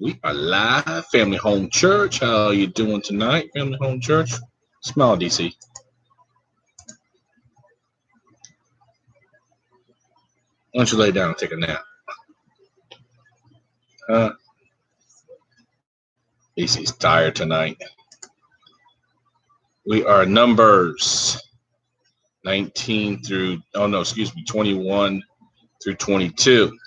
We are live, Family Home Church. How are you doing tonight, Family Home Church? Smile, DC. Why don't you lay down and take a nap? DC's tired tonight. We are numbers 21 through 22.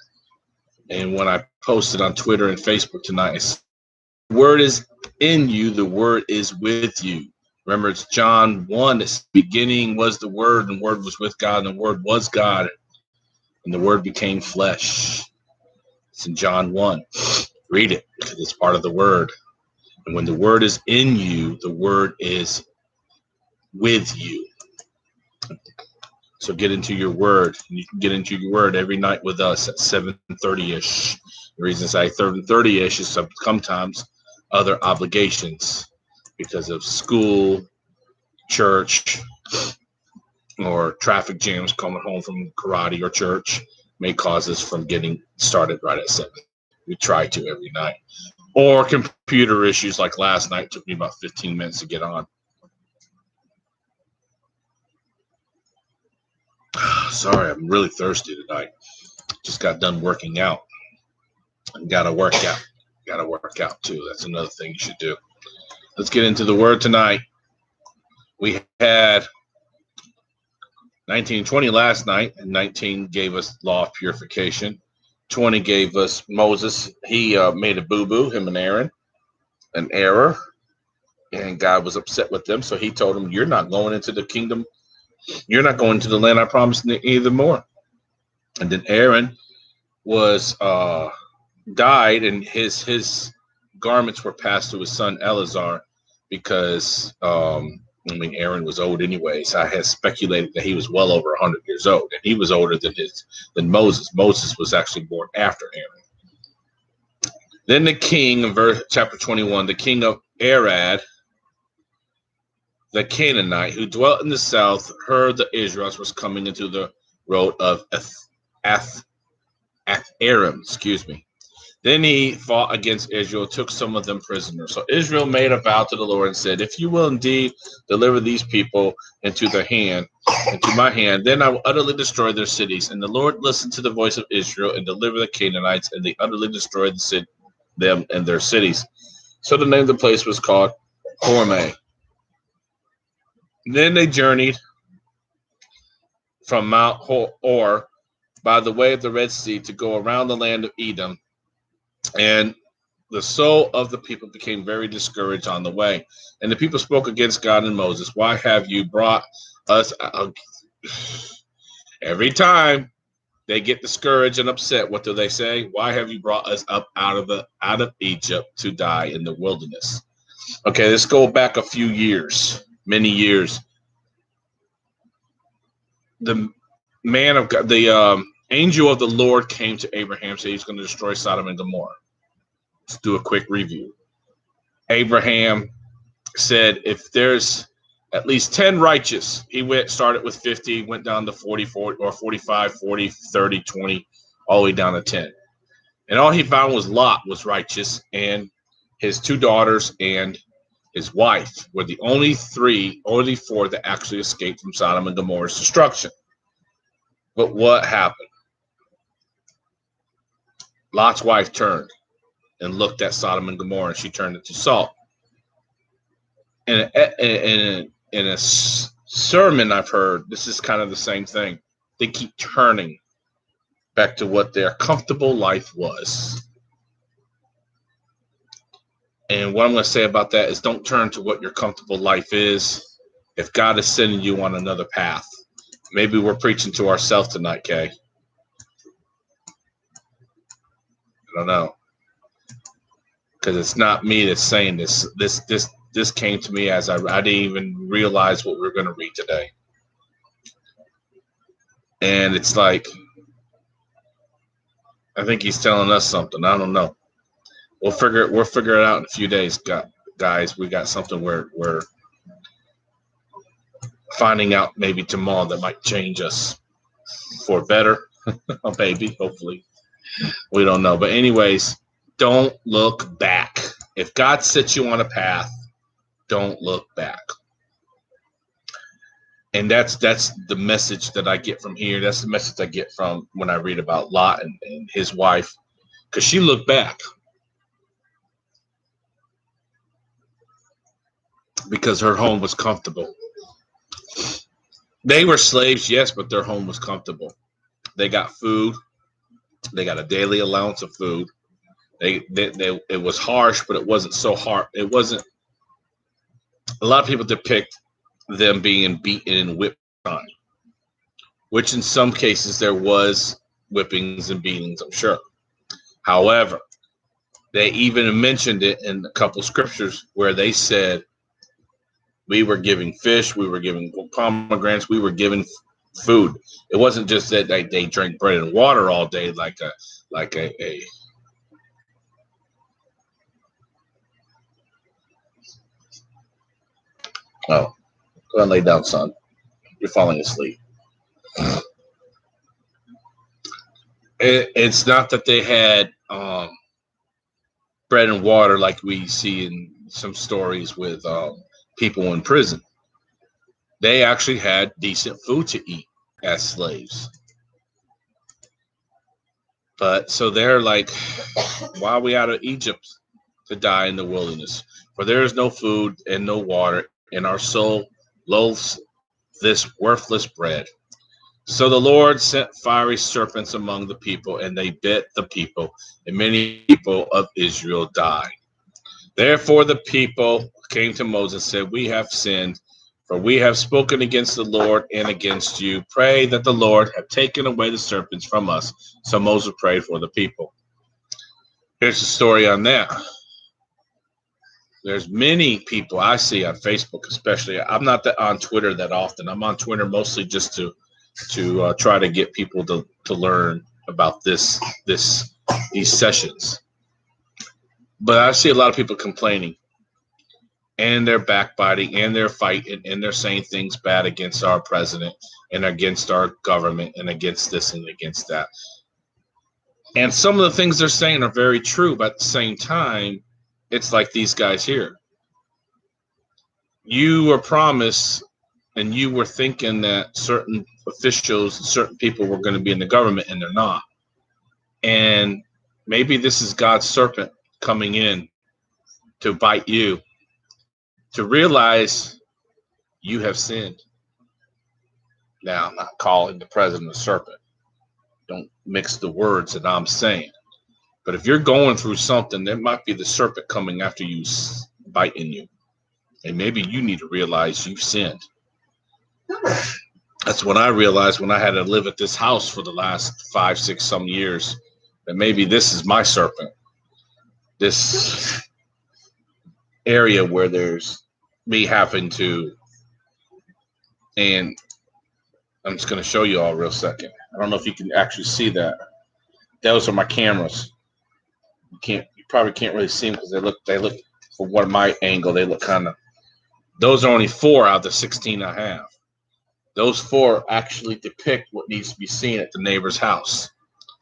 And when I posted on Twitter and Facebook tonight, the word is in you, the word is with you. Remember, it's John 1. The beginning was the word, and the word was with God, and the word was God, and the word became flesh. It's in John 1. Read it because it's part of the word. And when the word is in you, the word is with you. So get into your word. You can get into your word every night with us at 7:30-ish. The reason I say 7:30-ish is sometimes other obligations because of school, church, or traffic jams coming home from karate or church may cause us from getting started right at 7. We try to every night. Or computer issues like last night took me about 15 minutes to get on. Sorry, I'm really thirsty tonight. Just got done working out. Gotta work out too. That's another thing you should do. Let's get into the word tonight. We had 19:20 last night, and 19 gave us law of purification. 20 gave us Moses. He made a boo-boo, him and Aaron, an error, and God was upset with them. So he told them, you're not going into the kingdom. You're not going to the land I promised either more. And then Aaron was died, and his garments were passed to his son Eleazar because Aaron was old anyways. I had speculated that he was well over 100 years old, and he was older than Moses. Moses was actually born after Aaron. Then the king, in chapter 21, the king of Arad, the Canaanite, who dwelt in the south, heard the Israelites was coming into the road of Aram. Then he fought against Israel, took some of them prisoners. So Israel made a vow to the Lord and said, if you will indeed deliver these people into my hand, then I will utterly destroy their cities. And the Lord listened to the voice of Israel and delivered the Canaanites, and they utterly destroyed them and their cities. So the name of the place was called Hormah. Then they journeyed from Mount Hor by the way of the Red Sea to go around the land of Edom. And the soul of the people became very discouraged on the way. And the people spoke against God and Moses. Why have you brought us out? Every time they get discouraged and upset, what do they say? Why have you brought us up out of Egypt to die in the wilderness? Okay, let's go back a few years, many years. The man of God, the angel of the Lord came to Abraham, said he's going to destroy Sodom and Gomorrah. Let's do a quick review. Abraham said, if there's at least 10 righteous, started with 50, went down to 40, or 45, 40, 30, 20, all the way down to 10. And all he found was Lot was righteous, and his 2 daughters and his wife were the only 4 that actually escaped from Sodom and Gomorrah's destruction. But what happened? Lot's wife turned and looked at Sodom and Gomorrah, and she turned it to salt. And in a sermon I've heard, this is kind of the same thing. They keep turning back to what their comfortable life was. And what I'm going to say about that is don't turn to what your comfortable life is if God is sending you on another path. Maybe we're preaching to ourselves tonight, Kay. I don't know. Because it's not me that's saying this. This came to me as I didn't even realize what we were going to read today. And it's like, I think he's telling us something. I don't know. We'll figure it out in a few days, guys. We got something we're finding out maybe tomorrow that might change us for better. Maybe, hopefully. We don't know. But anyways, Don't look back. If God sets you on a path, don't look back. And that's the message that I get from here. That's the message I get from when I read about Lot and his wife, because she looked back because her home was comfortable. They were slaves, yes, but their home was comfortable. They got food. They got a daily allowance of food. It was harsh, but it wasn't so hard. It wasn't. A lot of people depict them being beaten and whipped on, which in some cases there was whippings and beatings, I'm sure. However, they even mentioned it in a couple scriptures where they said we were giving fish, we were giving pomegranates, we were giving food. It wasn't just that they drank bread and water all day like a oh, go and lay down, son. You're falling asleep. It's not that they had bread and water like we see in some stories with people in prison. They actually had decent food to eat as slaves. But so they're like, why are we out of Egypt to die in the wilderness? For there is no food and no water, and our soul loathes this worthless bread. So the Lord sent fiery serpents among the people, and they bit the people, and many people of Israel died. Therefore the people came to Moses and said, we have sinned, for we have spoken against the Lord and against you. Pray that the Lord have taken away the serpents from us. So Moses prayed for the people. Here's the story on that. There's many people I see on Facebook, especially. I'm not on Twitter that often. I'm on Twitter mostly just to try to get people to learn about these sessions. But I see a lot of people complaining, and they're backbiting, and they're fighting, and they're saying things bad against our president and against our government and against this and against that. And some of the things they're saying are very true, but at the same time, it's like these guys here. You were promised, and you were thinking that certain officials, certain people were going to be in the government, and they're not. And maybe this is God's serpent coming in to bite you, to realize you have sinned. Now, I'm not calling the president a serpent. Don't mix the words that I'm saying. But if you're going through something, there might be the serpent coming after you, biting you. And maybe you need to realize you've sinned. That's when I realized, when I had to live at this house for the last 5, 6 some years, that maybe this is my serpent. This area where there's me having to, and I'm just going to show you all real second. I don't know if you can actually see that. Those are my cameras. You probably can't really see them because they look from what my angle, they look kind of, those are only 4 out of the 16 I have. Those 4 actually depict what needs to be seen at the neighbor's house.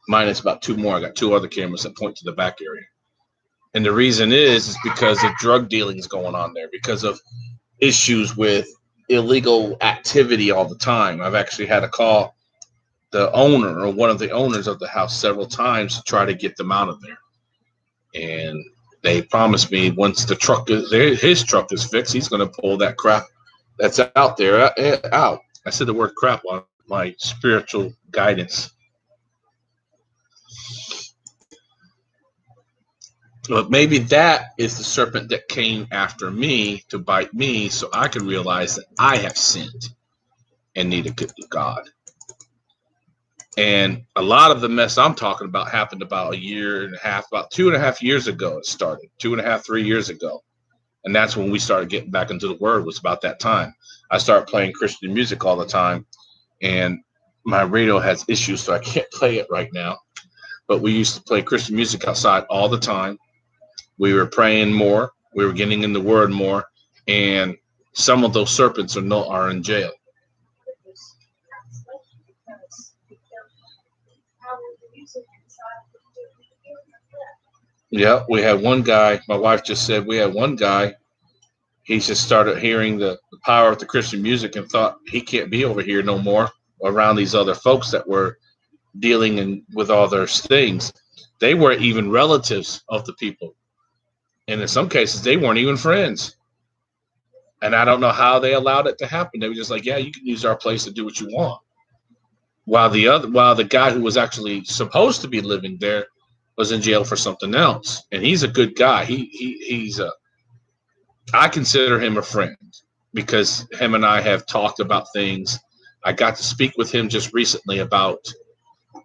Mine is about 2 more. I got 2 other cameras that point to the back area. And the reason is because of drug dealings going on there, because of issues with illegal activity all the time. I've actually had to call the owner or one of the owners of the house several times to try to get them out of there. And they promised me once his truck is fixed, he's going to pull that crap that's out there out. I said the word crap on my spiritual guidance. But maybe that is the serpent that came after me to bite me, so I could realize that I have sinned and need a good God. And a lot of the mess I'm talking about happened about a year and a half, about 2.5 years ago. It started 2.5, 3 years ago. And that's when we started getting back into the word. It was about that time. I started playing Christian music all the time, and my radio has issues, so I can't play it right now. But we used to play Christian music outside all the time. We were praying more. We were getting in the word more. And some of those serpents are in jail. Yeah, we had one guy. My wife just said we had one guy. He just started hearing the power of the Christian music and thought he can't be over here no more around these other folks that were dealing with all their things. They were even relatives of the people. And in some cases, they weren't even friends. And I don't know how they allowed it to happen. They were just like, yeah, you can use our place to do what you want. While the guy who was actually supposed to be living there was in jail for something else. And he's a good guy. I consider him a friend because him and I have talked about things. I got to speak with him just recently about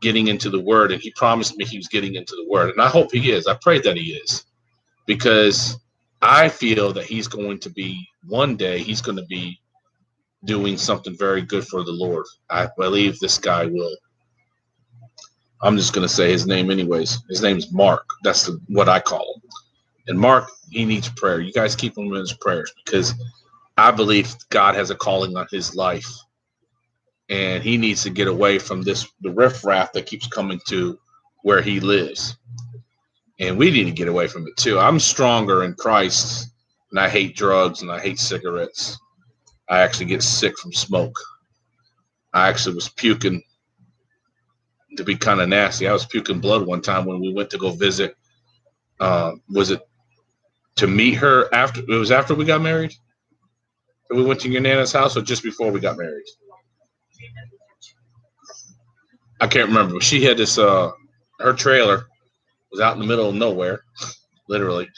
getting into the word, and he promised me he was getting into the word. And I hope he is. I pray that he is, because I feel that one day he's going to be doing something very good for the Lord. I believe this guy will. I'm just going to say his name anyways. His name is Mark. That's what I call him. And Mark, he needs prayer. You guys keep him in his prayers, because I believe God has a calling on his life. And he needs to get away from the riffraff that keeps coming to where he lives. And we need to get away from it too. I'm stronger in Christ, and I hate drugs and I hate cigarettes. I actually get sick from smoke. I actually was puking, to be kind of nasty. I was puking blood one time when we went to go visit. Was it to meet her after? It was after we got married. We went to your Nana's house, or just before we got married? I can't remember. She had this. Her trailer was out in the middle of nowhere, literally.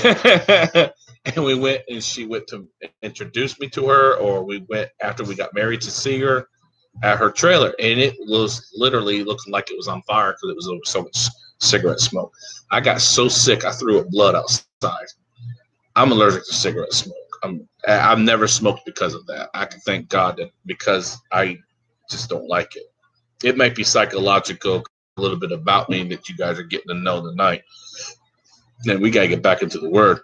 And we went, and she went to introduce me to her, or we went after we got married to see her at her trailer, and it was literally looking like it was on fire because it was so much cigarette smoke. I got so sick I threw up blood outside. I'm allergic to cigarette smoke. I've never smoked because of that. I can thank God that, because I just don't like it. It might be psychological, a little bit about me that you guys are getting to know tonight. Then we got to get back into the word.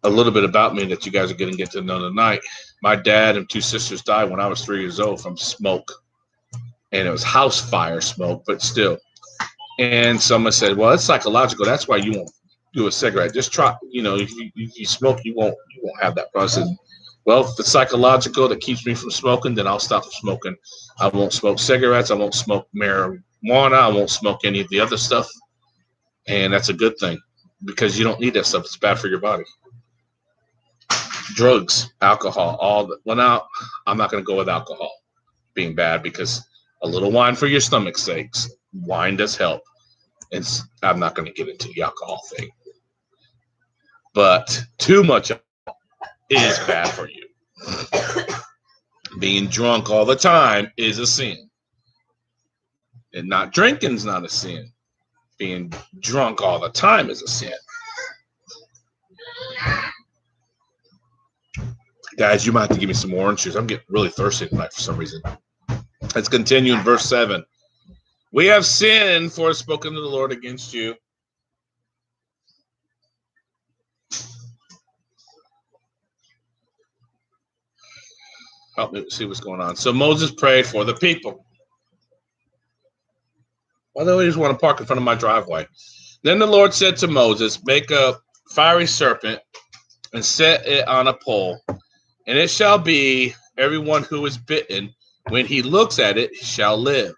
A little bit about me that you guys are getting to know tonight. My dad and 2 sisters died when I was 3 years old from smoke. And it was house fire smoke, but still. And someone said, well, it's psychological. That's why you won't do a cigarette. Just try, if you smoke, you won't have that process. Well, if it's psychological that keeps me from smoking, then I'll stop smoking. I won't smoke cigarettes. I won't smoke marijuana. I won't smoke any of the other stuff. And that's a good thing, because you don't need that stuff. It's bad for your body. Drugs, alcohol, all that. Well, now I'm not going to go with alcohol being bad, because a little wine for your stomach's sakes. Wine does help. And I'm not going to get into the alcohol thing. But too much is bad for you. Being drunk all the time is a sin. And not drinking is not a sin. Being drunk all the time is a sin. Guys, you might have to give me some more orange juice. I'm getting really thirsty tonight for some reason. Let's continue in verse 7. We have sinned, for spoken to the Lord against you. Help me see what's going on. So Moses prayed for the people. Why do I just want to park in front of my driveway? Then the Lord said to Moses, make a fiery serpent and set it on a pole. And it shall be, everyone who is bitten, when he looks at it, shall live.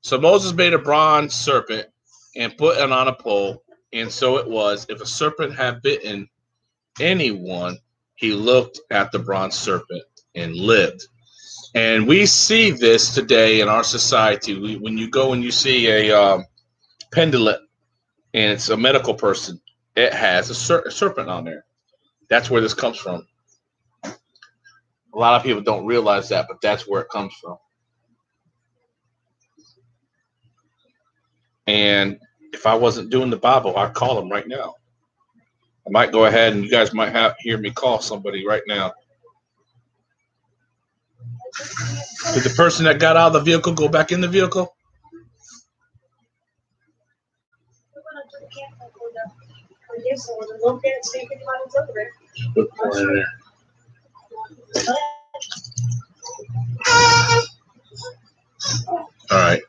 So Moses made a bronze serpent and put it on a pole. And so it was, if a serpent had bitten anyone, he looked at the bronze serpent and lived. And we see this today in our society. When you go and you see a pendulum, and it's a medical person, it has a serpent on there. That's where this comes from. A lot of people don't realize that, but that's where it comes from. And if I wasn't doing the Bible, I'd call him right now. I might go ahead, and you guys might hear me call somebody right now. Did the person that got out of the vehicle go back in the vehicle? All right.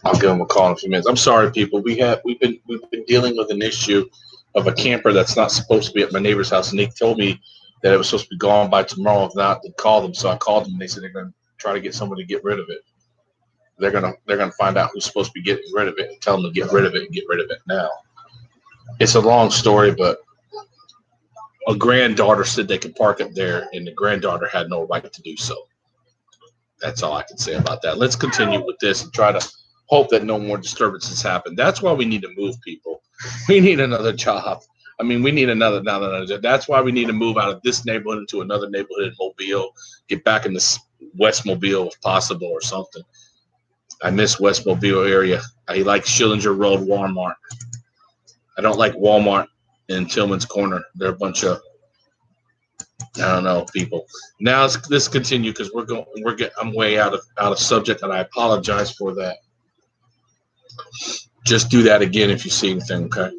I'll give him a call in a few minutes. I'm sorry, people. We've been dealing with an issue of a camper that's not supposed to be at my neighbor's house, and they told me that it was supposed to be gone by tomorrow. If not, they called them. So I called them, and they said they're going to try to get someone to get rid of it. They're gonna find out who's supposed to be getting rid of it and tell them to get rid of it and get rid of it now. It's a long story, but a granddaughter said they could park it there, and the granddaughter had no right to do so. That's all I can say about that. Let's continue with this and try to hope that no more disturbances happen. That's why we need to move, people. We need another job. I mean, we need another job. That's why we need to move out of this neighborhood into another neighborhood in Mobile, get back in the West Mobile if possible or something. I miss West Mobile area. I like Schillinger Road Walmart. I don't like Walmart in Tillman's Corner. They're a bunch of, I don't know, people. Now let's continue because I'm way out of subject, and I apologize for that. Just do that again if you see anything, okay?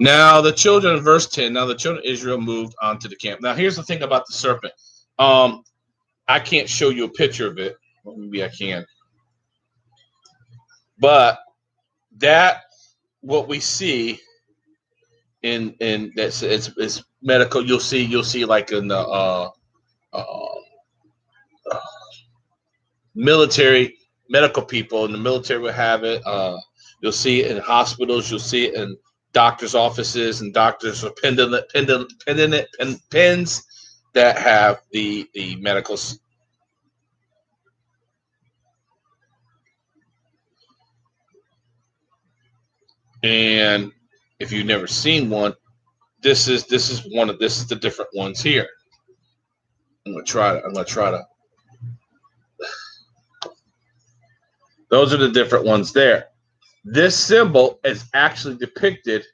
Now the children, verse 10. Now the children of Israel moved onto the camp. Now here's the thing about the serpent. I can't show you a picture of it. Well, maybe I can. But that what we see in that's it's medical. You'll see like in the military, medical people in the military will have it. You'll see it in hospitals. You'll see it in doctors' offices, and doctors are pens that have the medicals. And if you've never seen one, this is the different ones here. I'm gonna try to. Those are the different ones there. This symbol is actually depicted.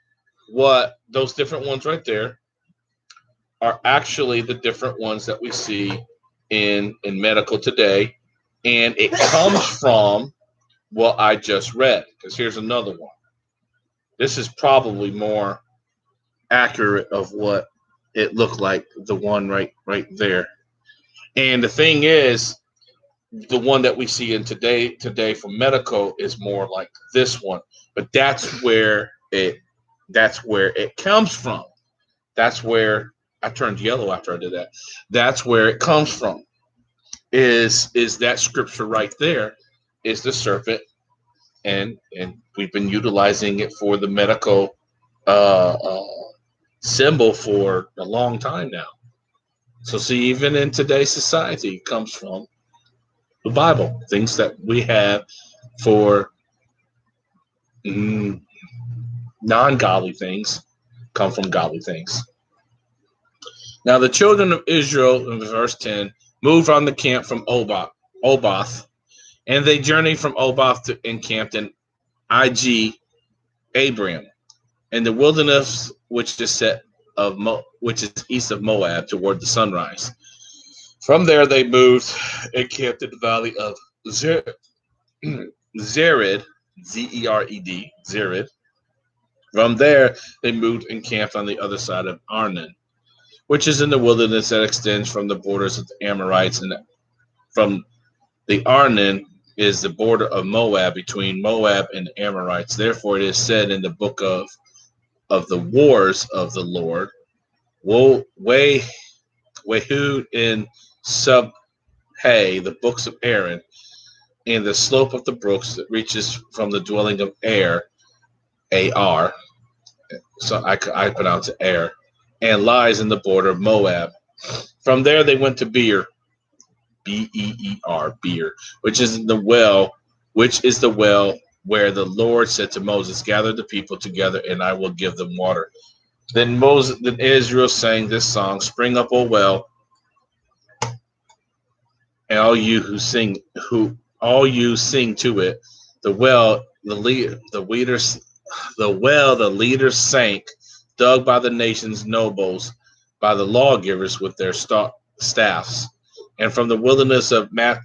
What those different ones right there are actually the different ones that we see in medical today, and it comes from what I just read. Because here's another one. This is probably more accurate of what it looked like, the one right there. And the thing is, the one that we see in today from medical is more like this one. But that's where it comes from. That's where I turned yellow after I did that. That's where it comes from. Is that scripture right there? Is the serpent, and we've been utilizing it for the medical symbol for a long time now. So see, even in today's society, it comes from the Bible. Things that we have for non-godly things come from godly things. Now the children of Israel, in verse 10, moved on the camp from Oboth, and they journeyed from Oboth to encamped in Ig Abram, in the wilderness which is east of Moab toward the sunrise. From there they moved and camped in the valley of Zered, Zered. From there they moved and camped on the other side of Arnon, which is in the wilderness that extends from the borders of the Amorites, and from the Arnon is the border of Moab, between Moab and the Amorites. Therefore it is said in the book of the wars of the Lord, Wehud in Subhay, the books of Aaron, and the slope of the brooks that reaches from the dwelling of Ar, so I pronounce it Ar, and lies in the border of Moab. From there they went to Beer, Beer, Beer, which is the well where the Lord said to Moses, gather the people together and I will give them water. Then Israel sang this song, spring up, O well, and all you sing to it. The well, the leaders sank, dug by the nation's nobles, by the lawgivers with their staffs. And from the wilderness of Matana,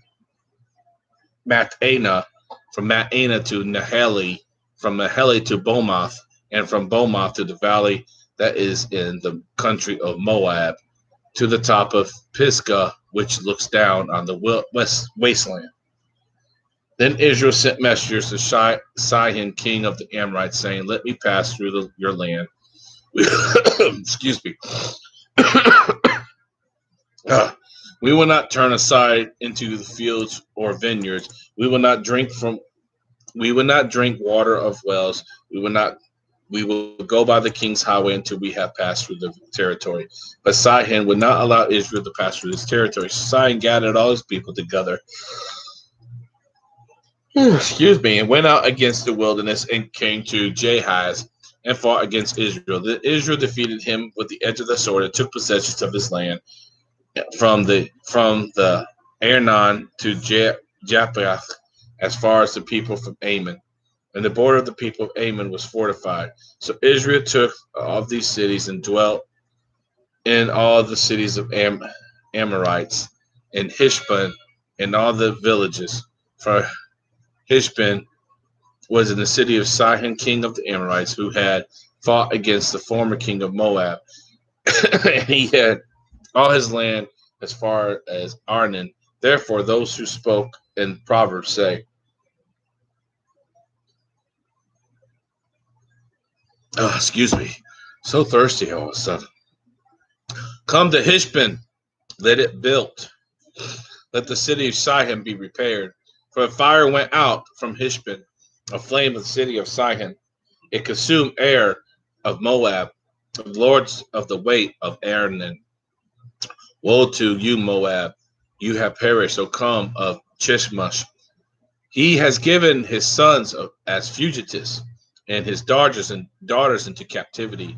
from Matana to Nahali, from Nahali to Bomoth, and from Bomoth to the valley that is in the country of Moab, to the top of Pisgah, which looks down on the west wasteland. Then Israel sent messengers to Sihon, king of the Amorites, saying, let me pass through your land. Excuse me. We will not turn aside into the fields or vineyards. We will not drink water of wells. We will go by the king's highway until we have passed through the territory. But Sihon would not allow Israel to pass through his territory. Sihon gathered all his people together, excuse me, and went out against the wilderness and came to Jahaz and fought against Israel. Israel defeated him with the edge of the sword and took possession of his land from the Arnon to Japheth, as far as the people from Ammon. And the border of the people of Ammon was fortified. So Israel took of these cities and dwelt in all the cities of Amorites, and Heshbon, and all the villages. For Heshbon was in the city of Sihon, king of the Amorites, who had fought against the former king of Moab. And he had all his land as far as Arnon. Therefore, those who spoke in Proverbs say, excuse me, so thirsty all of a sudden. Come to Heshbon, let it build. Let the city of Sihon be repaired. For a fire went out from Heshbon, a flame of the city of Sihon. It consumed Ar of Moab, the lords of the weight of Arnon. Woe to you, Moab! You have perished, O come of Chishmash. He has given his sons as fugitives, and his daughters into captivity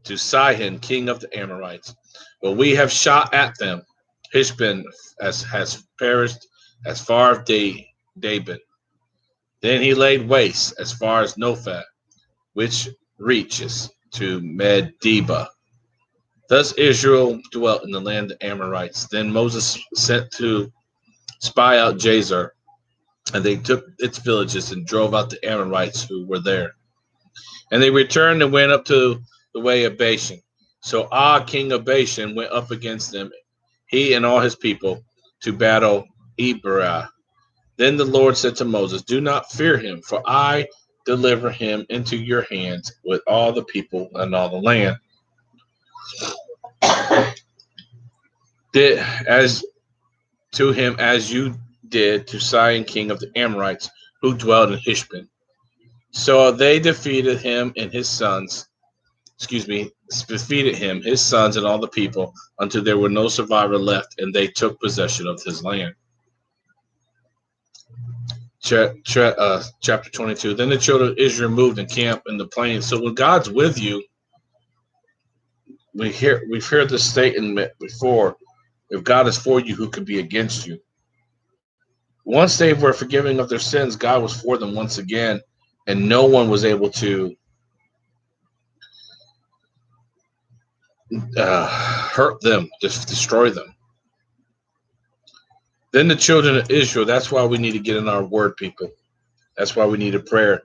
to Sihon, king of the Amorites. But we have shot at them. Heshbon has perished as far as Debon. Then he laid waste as far as Nophat, which reaches to Medeba. Thus Israel dwelt in the land of the Amorites. Then Moses sent to spy out Jazer, and they took its villages and drove out the Amorites who were there. And they returned and went up to the way of Bashan. So king of Bashan, went up against them, he and all his people, to battle Eberah. Then the Lord said to Moses, do not fear him, for I deliver him into your hands with all the people and all the land. Did as to him as you did to Sihon, king of the Amorites, who dwelled in Heshbon. So they defeated him and his sons, his sons and all the people, until there were no survivor left, and they took possession of his land. Chapter 22. Then the children of Israel moved and camped in the plains. So when God's with you, we've heard this statement before. If God is for you, who could be against you? Once they were forgiven of their sins, God was for them once again, and no one was able to hurt them, just destroy them. Then the children of Israel, that's why we need to get in our word, people. That's why we need a prayer.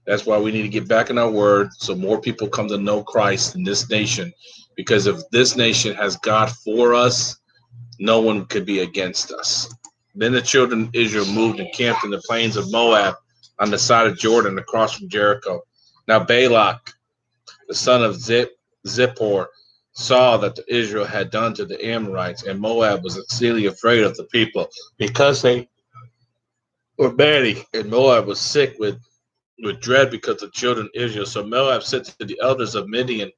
That's why we need to get back in our word so more people come to know Christ in this nation. Because if this nation has God for us, no one could be against us. Then the children of Israel moved and camped in the plains of Moab on the side of Jordan across from Jericho. Now Balak, the son of Zippor, saw that the Israel had done to the Amorites, and Moab was exceedingly afraid of the people because they were many, and Moab was sick with dread because of the children of Israel. So Moab said to the elders of Midian,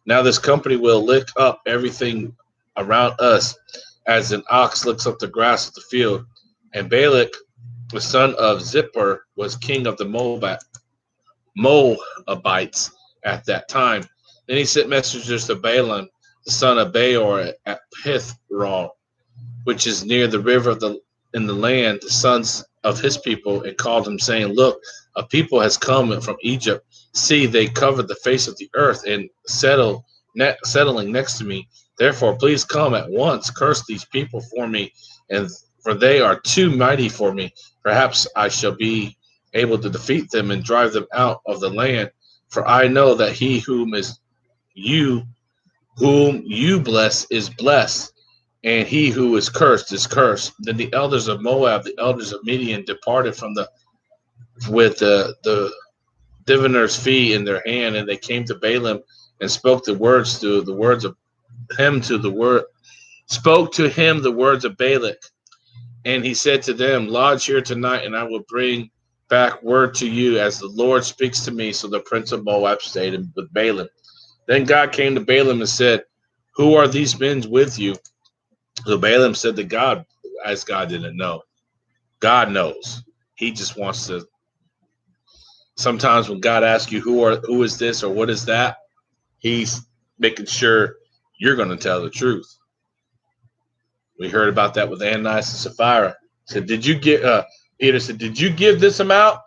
now this company will lick up everything around us as an ox licks up the grass of the field. And Balak, the son of Zippor, was king of the Moabites at that time. Then he sent messengers to Balaam, the son of Beor, at Pithron, which is near the river in the land, the sons of his people, and called them, saying, look, a people has come from Egypt. See, they covered the face of the earth and settling next to me. Therefore, please come at once, curse these people for me, and for they are too mighty for me. Perhaps I shall be able to defeat them and drive them out of the land. For I know that he whom you bless is blessed, and he who is cursed is cursed. Then the elders of Moab, the elders of Midian, departed with the diviner's fee in their hand, and they came to Balaam and spoke the words of Balak. And he said to them, lodge here tonight, and I will bring back word to you as the Lord speaks to me. So the prince of Moab stayed with Balaam. Then God came to Balaam and said, who are these men with you? So Balaam said to God, as God didn't know. God knows. He just wants to. Sometimes when God asks you who is this or what is that, he's making sure you're going to tell the truth. We heard about that with Ananias and Sapphira. Said, did you get? Peter said, did you give this amount?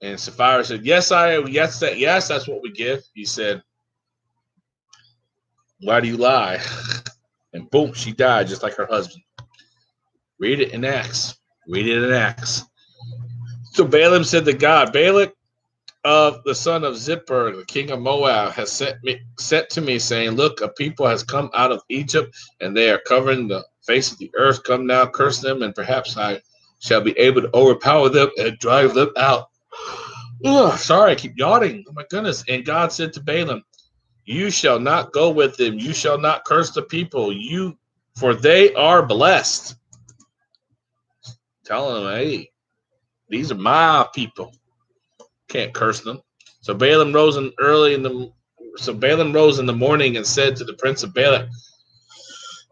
And Sapphira said, yes, I am. Yes, that's what we give. He said, why do you lie? And boom, she died just like her husband. Read it in Acts. So Balaam said to God, Balak of the son of Zippor, the king of Moab, has sent to me, saying, look, a people has come out of Egypt, and they are covering the face of the earth. Come now, curse them, and perhaps I shall be able to overpower them and drive them out. Ugh, sorry, I keep yawning. Oh my goodness. And God said to Balaam, you shall not go with them. You shall not curse the people. For they are blessed. Telling them, hey, these are my people. Can't curse them. So Balaam rose in the morning and said to the prince of Balak,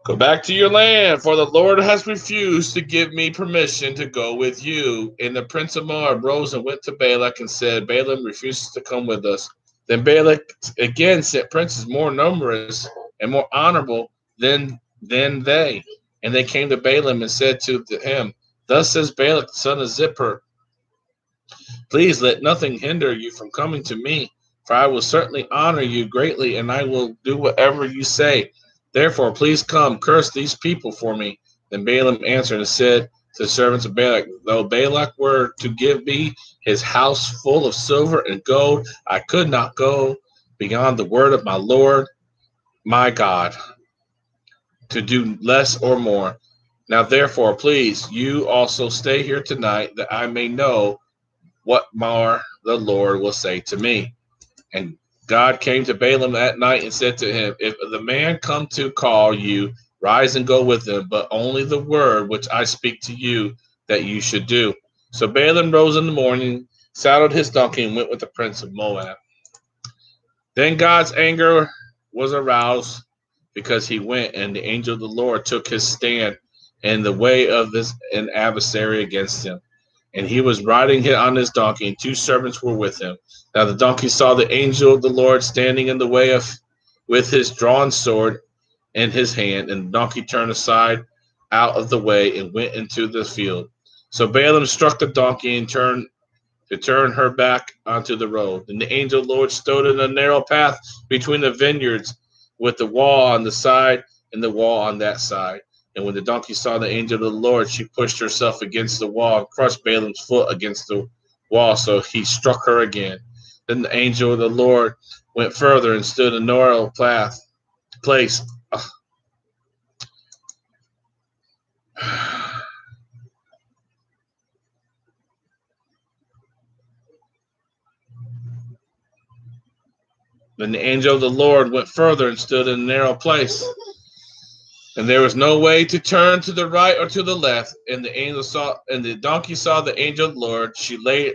go back to your land, for the Lord has refused to give me permission to go with you. And the prince of Moab rose and went to Balak and said, Balaam refuses to come with us. Then Balak again sent princes more numerous and more honorable than they. And they came to Balaam and said to him, thus says Balak, the son of Zippor, please let nothing hinder you from coming to me, for I will certainly honor you greatly, and I will do whatever you say. Therefore, please come, curse these people for me. Then Balaam answered and said to the servants of Balak, though Balak were to give me his house full of silver and gold, I could not go beyond the word of my Lord, my God, to do less or more. Now, therefore, please, you also stay here tonight, that I may know what more the Lord will say to me. And God came to Balaam that night and said to him, if the man come to call you, rise and go with him, but only the word which I speak to you that you should do. So Balaam rose in the morning, saddled his donkey, and went with the prince of Moab. Then God's anger was aroused because he went, and the angel of the Lord took his stand in the way of an adversary against him. And he was riding on his donkey, and two servants were with him. Now the donkey saw the angel of the Lord standing in the way with his drawn sword in his hand, and the donkey turned aside out of the way and went into the field. So Balaam struck the donkey and turned her back onto the road. And the angel of the Lord stood in a narrow path between the vineyards, with the wall on the side and the wall on that side. And when the donkey saw the angel of the Lord, she pushed herself against the wall and crushed Balaam's foot against the wall, so he struck her again. Then the angel of the Lord went further and stood in a narrow place. Then the angel of the Lord went further and stood in a narrow place. And there was no way to turn to the right or to the left. And the donkey saw the angel of the Lord. She lay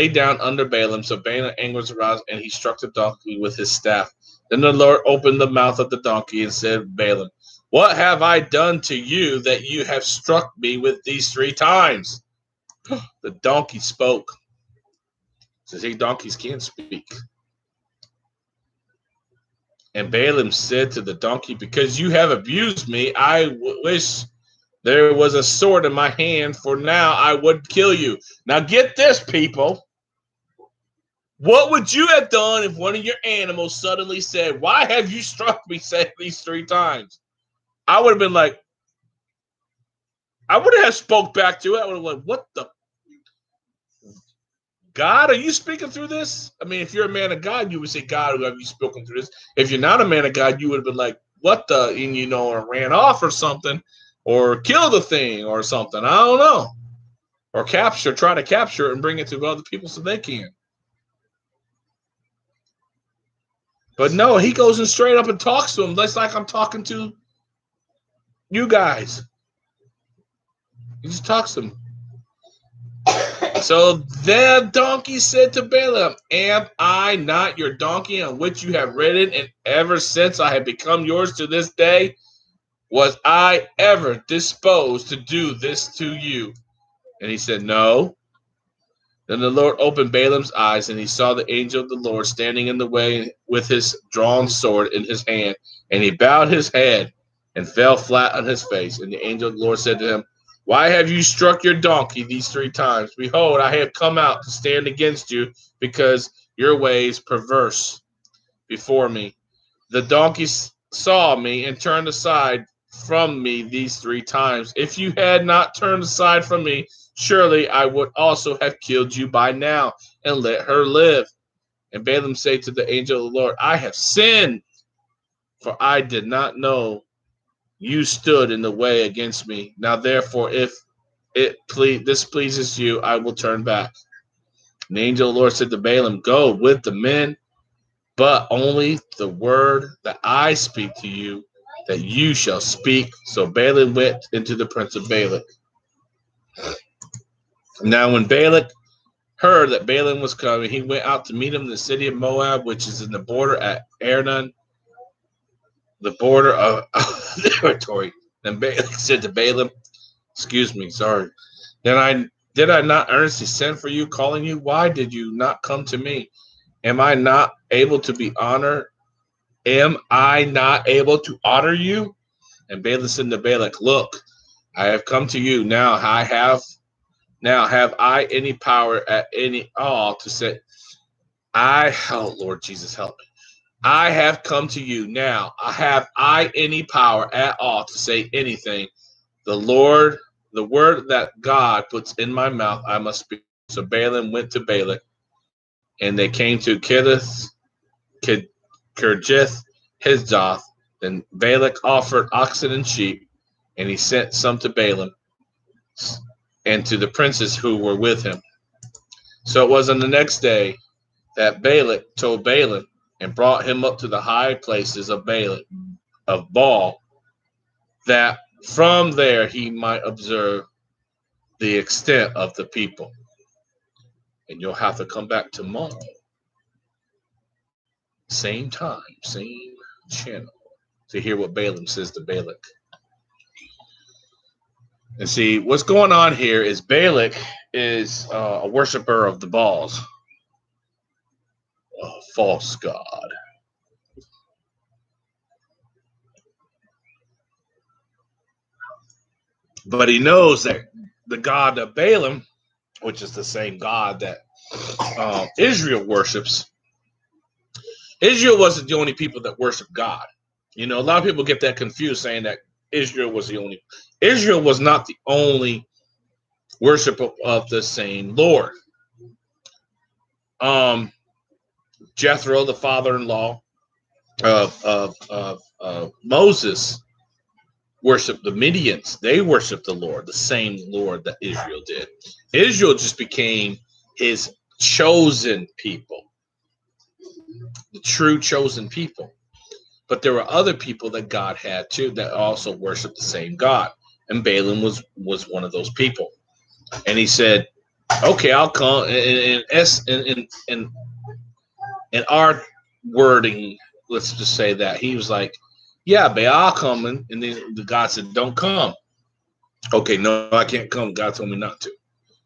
down under Balaam. So Balaam anger was aroused, and he struck the donkey with his staff. Then the Lord opened the mouth of the donkey and said, Balaam, what have I done to you that you have struck me with these 3 times? The donkey spoke. Says, hey, donkeys can speak. And Balaam said to the donkey, because you have abused me, I wish there was a sword in my hand, for now I would kill you. Now get this, people. What would you have done if one of your animals suddenly said, why have you struck me these 3 times? I would have been like, I would have spoke back to it. I would have been like, what the? God, are you speaking through this? I mean, if you're a man of God, you would say, God, have you spoken through this? If you're not a man of God, you would have been like, what the? And, or ran off or something, or killed the thing or something. I don't know. or try to capture it and bring it to other people so they can. But no, he goes and straight up and talks to him. That's like I'm talking to you guys. He just talks to him. So the donkey said to Balaam, am I not your donkey on which you have ridden? And ever since I have become yours to this day, was I ever disposed to do this to you? And he said, no. Then the Lord opened Balaam's eyes, and he saw the angel of the Lord standing in the way with his drawn sword in his hand. And he bowed his head and fell flat on his face. And the angel of the Lord said to him, why have you struck your donkey these 3 times? Behold, I have come out to stand against you, because your ways perverse before me. The donkey saw me and turned aside from me these 3 times. If you had not turned aside from me, surely I would also have killed you by now and let her live. And Balaam said to the angel of the Lord, I have sinned, for I did not know you stood in the way against me. Now therefore, if this pleases you, I will turn back. And the angel of the Lord said to Balaam, go with the men, but only the word that I speak to you, that you shall speak. So Balaam went into the prince of Balak. Now when Balak heard that Balaam was coming, he went out to meet him in the city of Moab, which is in the border at Arnon, the border of the territory. Then Balak said to Balaam, excuse me, sorry. Did I not earnestly send for you, calling you? Why did you not come to me? Am I not able to be honored? Am I not able to honor you? And Balaam said to Balak, look, I have come to you. Now have I any power at all to say, oh Lord Jesus, help me. I have come to you now. Have I any power at all to say anything? The word that God puts in my mouth, I must speak. So Balaam went to Balak, and they came to Kirjath Hizzoth. Then Balak offered oxen and sheep, and he sent some to Balaam and to the princes who were with him. So it was on the next day that Balak told Balaam and brought him up to the high places of Baal, that from there he might observe the extent of the people. And you'll have to come back tomorrow. Same time, same channel, to hear what Balaam says to Balak. And see, what's going on here is Balak is a worshiper of the Baals, a false god. But he knows that the god of Balaam, which is the same god that Israel worships, Israel wasn't the only people that worship God. You know, a lot of people get that confused, saying that Israel was not the only worshiper of the same Lord. Jethro, the father-in-law of Moses, worshiped the Midians. They worshiped the Lord, the same Lord that Israel did. Israel just became his chosen people, the true chosen people. But there were other people that God had too that also worshiped the same God. And Balaam was one of those people. And he said, okay, I'll come. In our wording, let's just say that he was like, yeah, Baal, I'll come. And then the God said, don't come. Okay, no, I can't come. God told me not to.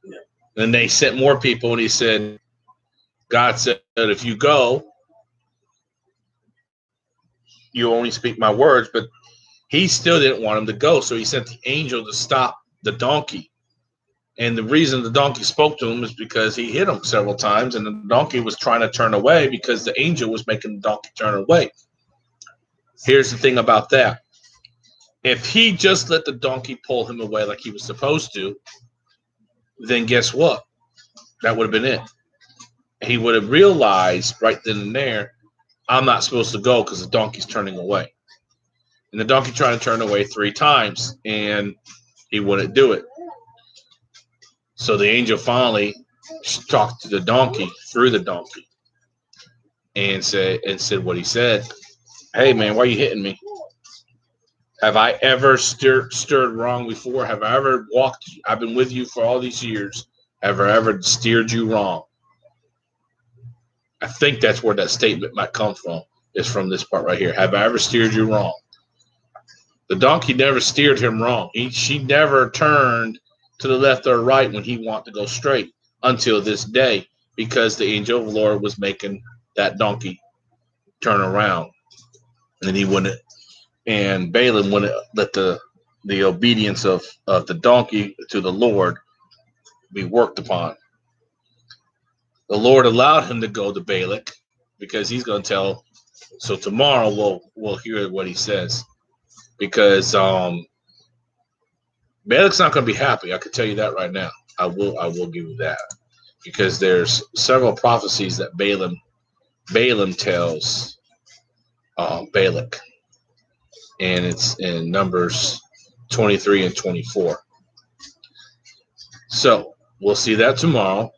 Yeah. Then they sent more people, and he said, God said, if you go, you only speak my words. But he still didn't want him to go, so he sent the angel to stop the donkey. And the reason the donkey spoke to him is because he hit him several times, and the donkey was trying to turn away because the angel was making the donkey turn away. Here's the thing about that. If he just let the donkey pull him away like he was supposed to, then guess what? That would have been it. He would have realized right then and there, I'm not supposed to go because the donkey's turning away. And the donkey tried to turn away 3 times, and he wouldn't do it. So the angel finally talked to the donkey through the donkey and said what he said. Hey man, why are you hitting me? Have I ever stirred wrong before? Have I ever walked? I've been with you for all these years. Have I ever steered you wrong? I think that's where that statement might come from, is from this part right here. Have I ever steered you wrong? The donkey never steered him wrong. She never turned to the left or right when he wanted to go straight until this day, because the angel of the Lord was making that donkey turn around. And he wouldn't, and Balaam wouldn't let the obedience of the donkey to the Lord be worked upon. The Lord allowed him to go to Balak because he's going to tell. So tomorrow we'll hear what he says, because Balak's not going to be happy. I can tell you that right now. I will give you that, because there's several prophecies that Balaam tells Balak, and it's in Numbers 23 and 24. So we'll see that tomorrow.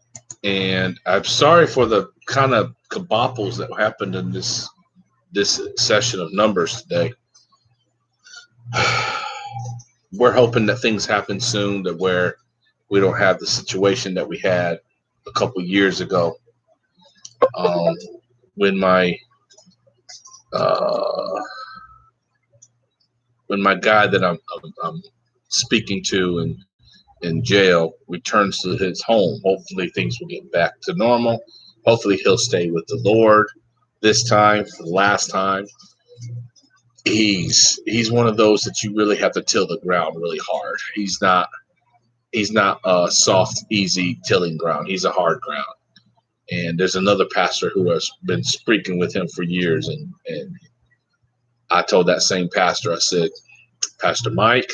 And I'm sorry for the kind of kabopples that happened in this session of Numbers today. We're hoping that things happen soon, that where we don't have the situation that we had a couple years ago, when my guy that I'm speaking to in jail returns to his home. Hopefully things will get back to normal. Hopefully he'll stay with the Lord this time for the last time. He's one of those that you really have to till the ground really hard. He's not a soft, easy tilling ground. He's a hard ground. And there's another pastor who has been speaking with him for years, and I told that same pastor, I said, Pastor Mike,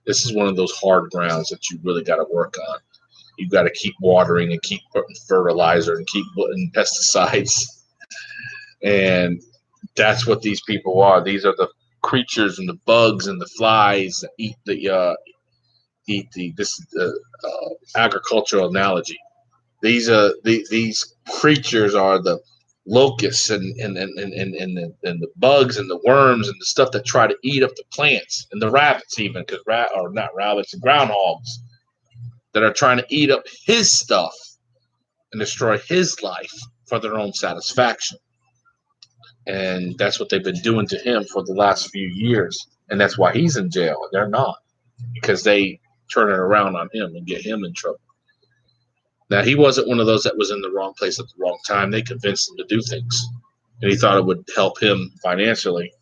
this is one of those hard grounds that you really got to work on. You got to keep watering and keep putting fertilizer and keep putting pesticides. And that's what these people are. These are the creatures and the bugs and the flies that eat this is the agricultural analogy. These creatures are the locusts and the bugs and the worms and the stuff that try to eat up the plants, and the rabbits, even, or not rabbits, and groundhogs that are trying to eat up his stuff and destroy his life for their own satisfaction. And that's what they've been doing to him for the last few years, and that's why he's in jail. They're not, because they turn it around on him and get him in trouble. Now, he wasn't one of those that was in the wrong place at the wrong time. They convinced him to do things, and he thought it would help him financially,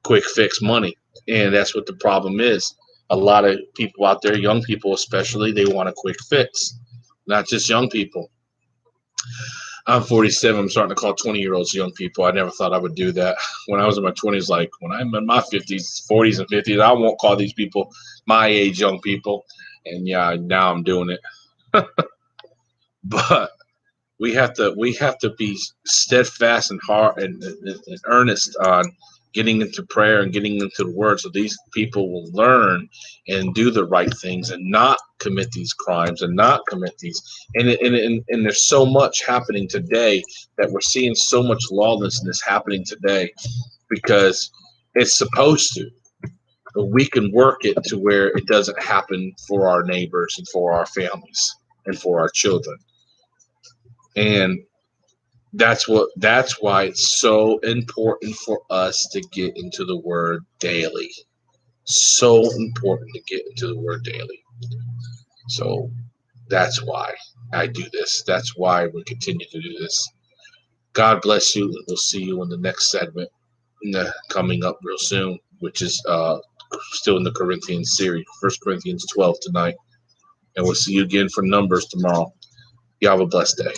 quick fix money. And that's what the problem is. A lot of people out there, young people especially, they want a quick fix. Not just young people. I'm 47. I'm starting to call 20-year-olds young people. I never thought I would do that. When I was in my 20s, like when I'm in my 50s, 40s, and 50s, I won't call these people my age young people. And yeah, now I'm doing it. But we have to be steadfast and hard and earnest on getting into prayer and getting into the word, so these people will learn and do the right things and not commit these crimes and not commit these. And there's so much happening today that we're seeing so much lawlessness happening today because it's supposed to. But we can work it to where it doesn't happen for our neighbors and for our families and for our children. And that's why it's so important for us to get into the word daily. So important to get into the word daily. So that's why I do this. That's why we continue to do this. God bless you, and we'll see you in the next segment coming up real soon, which is still in the Corinthians series, 1 Corinthians 12 tonight. And we'll see you again for Numbers tomorrow. You have a blessed day.